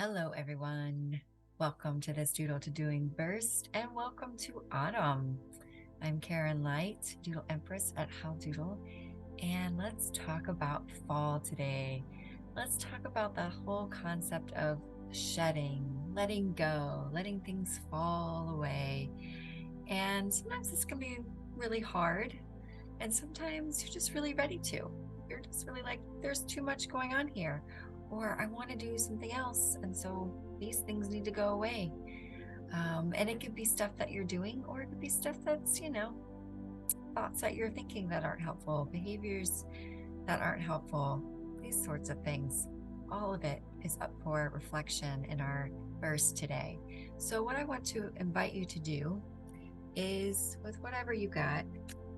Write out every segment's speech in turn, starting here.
Hello, everyone. Welcome to this Doodle-to-Doing Burst, and welcome to autumn. I'm Karen Light, Doodle Empress at How Doodle, and let's talk about fall today. Let's talk about the whole concept of shedding, letting go, letting things fall away. And sometimes this can be really hard, and sometimes you're just really ready to. You're just really like, there's too much going on here, or I want to do something else, and so these things need to go away. And it could be stuff that you're doing, or it could be stuff that's, thoughts that you're thinking that aren't helpful, behaviors that aren't helpful, these sorts of things. All of it is up for reflection in our verse today. So what I want to invite you to do is, with whatever you got,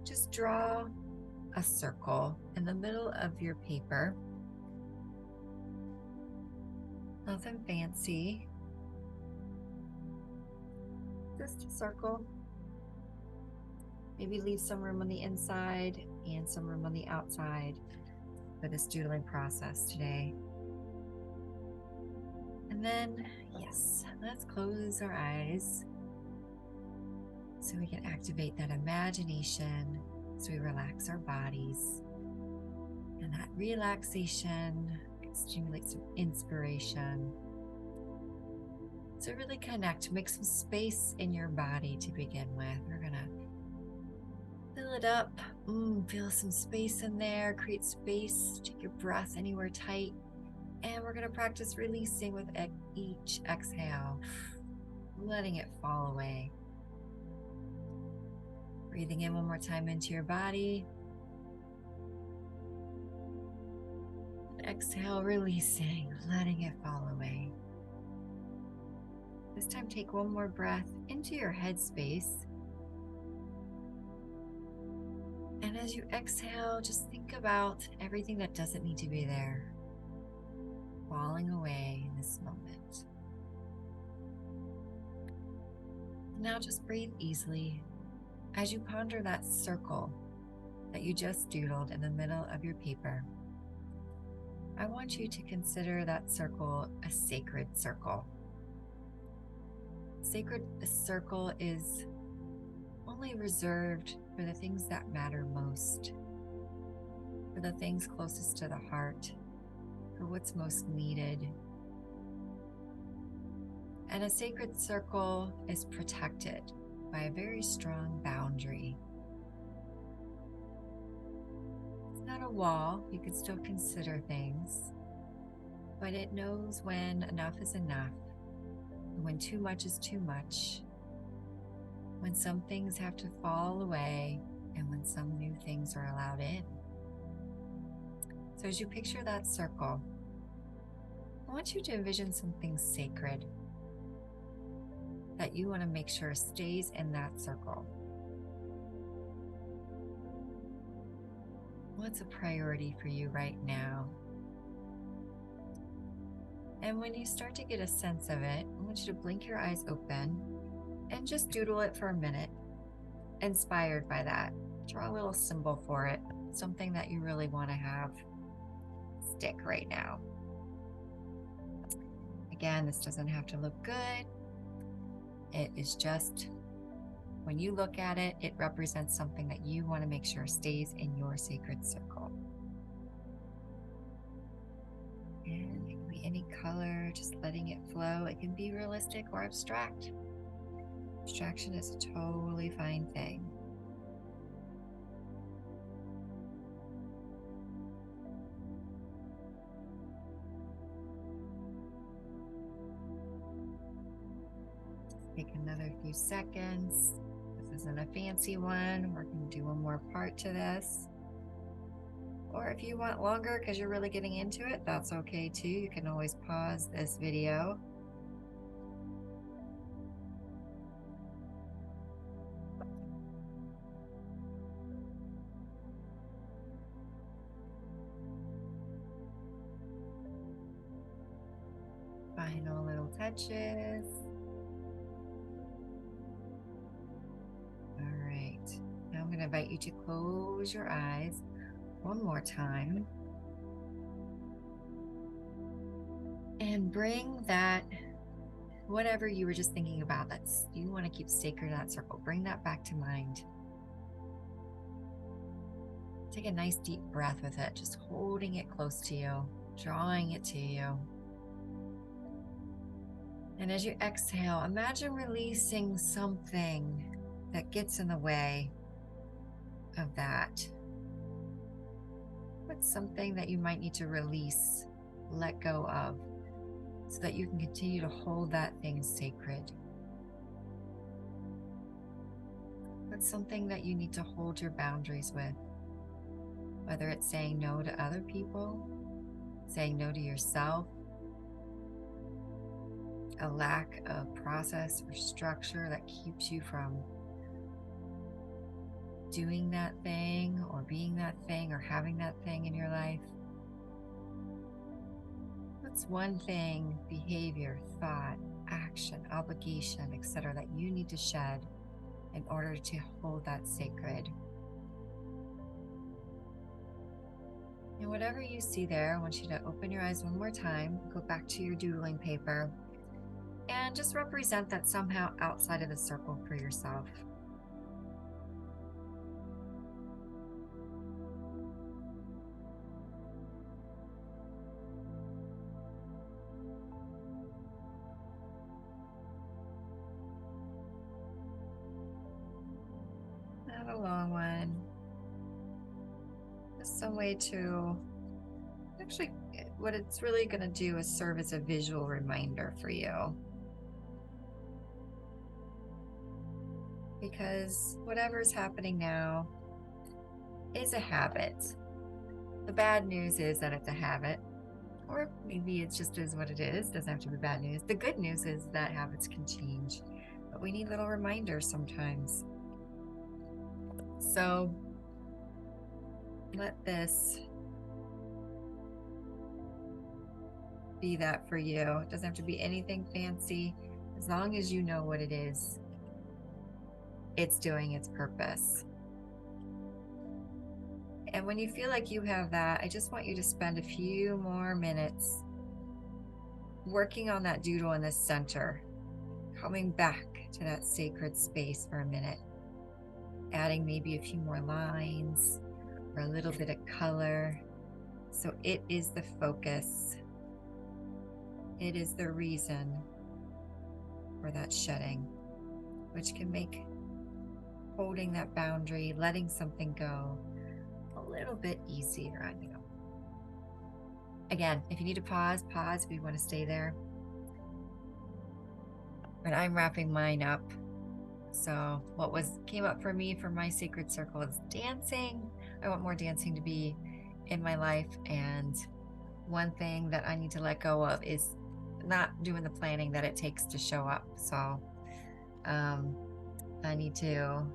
just draw a circle in the middle of your paper. Nothing fancy, just a circle. Maybe leave some room on the inside and some room on the outside for this doodling process today. And then, yes, let's close our eyes so we can activate that imagination, so we relax our bodies. And that relaxation can stimulate some inspiration. So really connect, make some space in your body to begin with. We're gonna fill it up, feel some space in there, create space, take your breath anywhere tight. And we're gonna practice releasing with each exhale, letting it fall away. Breathing in one more time into your body. And exhale, releasing, letting it fall away. This time, take one more breath into your head space. And as you exhale, just think about everything that doesn't need to be there, falling away in this moment. Now just breathe easily as you ponder that circle that you just doodled in the middle of your paper. I want you to consider that circle a sacred circle. Sacred circle is only reserved for the things that matter most, for the things closest to the heart, for what's most needed. And a sacred circle is protected by a very strong boundary. It's not a wall, you could still consider things, but it knows when enough is enough, and when too much is too much, when some things have to fall away, and when some new things are allowed in. So as you picture that circle, I want you to envision something sacred that you want to make sure stays in that circle. What's a priority for you right now? And when you start to get a sense of it, I want you to blink your eyes open and just doodle it for a minute, inspired by that. Draw a little symbol for it, something that you really want to have stick right now. Again, this doesn't have to look good. It is just, when you look at it, it represents something that you want to make sure stays in your sacred circle. And it can be any color, just letting it flow. It can be realistic or abstract. Abstraction is a totally fine thing. Take another few seconds. This isn't a fancy one. We're going to do one more part to this. Or if you want longer because you're really getting into it, that's okay too. You can always pause this video. Final little touches. All right. Now I'm going to invite you to close your eyes one more time. And bring that, whatever you were just thinking about, that's you want to keep sacred in that circle, bring that back to mind. Take a nice deep breath with it, just holding it close to you, drawing it to you. And as you exhale, imagine releasing something that gets in the way of that. What's something that you might need to release, let go of, so that you can continue to hold that thing sacred? What's something that you need to hold your boundaries with? Whether it's saying no to other people, saying no to yourself, a lack of process or structure that keeps you from doing that thing or being that thing or having that thing in your life. What's one thing, behavior, thought, action, obligation, etc., that you need to shed in order to hold that sacred? And whatever you see there, I want you to open your eyes one more time, go back to your doodling paper, and just represent that somehow outside of the circle for yourself. Not a long one. Just some way to actually, what it's really going to do is serve as a visual reminder for you. Because whatever's happening now is a habit. The bad news is that it's a habit, or maybe it's just is what it is. Doesn't have to be bad news. The good news is that habits can change, but we need little reminders sometimes. So let this be that for you. It doesn't have to be anything fancy. As long as you know what it is, it's doing its purpose. And when you feel like you have that, I just want you to spend a few more minutes working on that doodle in the center, coming back to that sacred space for a minute, adding maybe a few more lines or a little bit of color. So it is the focus. It is the reason for that shedding, which can make holding that boundary, letting something go, a little bit easier on you. Again, if you need to pause if you want to stay there. But I'm wrapping mine up. So what came up for me for my sacred circle is dancing. I want more dancing to be in my life. And one thing that I need to let go of is not doing the planning that it takes to show up. So I need to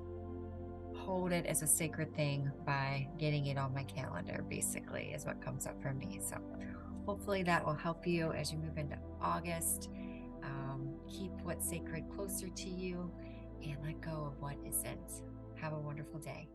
hold it as a sacred thing by getting it on my calendar, basically, is what comes up for me. So hopefully that will help you as you move into August. Keep what's sacred closer to you and let go of what isn't. Have a wonderful day.